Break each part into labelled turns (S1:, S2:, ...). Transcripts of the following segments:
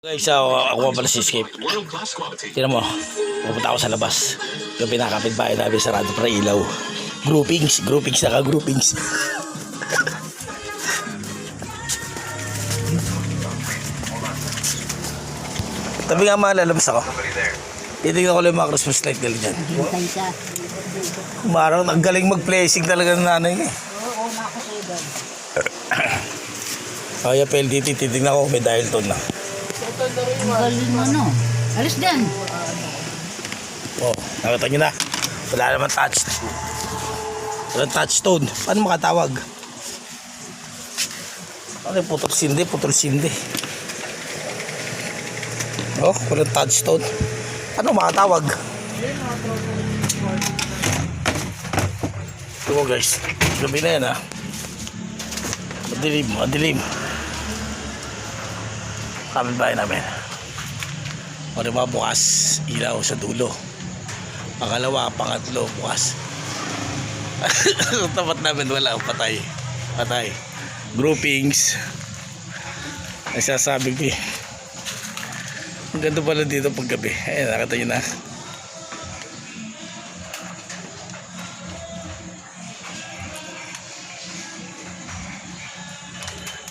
S1: Guys, ako pala si Escape. Tignan mo, pupunta ako sa labas. Yung pinakapit bahay namin, sarado para ilaw. Groupings na ka-groupings. Tabi nga malalabas ako. Titignan ko lang yung mga Christmas light nila dyan. Marang ang galing mag-placing talaga ng nanay niya. Kaya PLDT, titignan ko may dial tone na.
S2: Galing ano. Alis din.
S1: Oh, nakita nyo na. Wala naman touch. Walang touchstone. Paano makatawag? Okay, putol sindi. Oh, walang touchstone. Paano makatawag? Ito mo guys. Gabi na yan ha. Madilim. Kapit bahay namin. O diba bukas ilaw sa dulo. Pangalawa, pangatlo bukas. Tapat namin wala, patay. Groupings. Nagsasabi ko eh. Ang ganda pala dito paggabi. Ayan, nakita nyo na.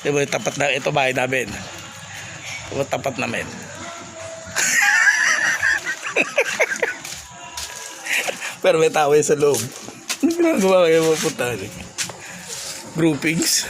S1: Diba tapat na ito bahay namin. Tapat namin. Pero may tao sa loob. Ano ginagawa kayo mapunta? Groupings.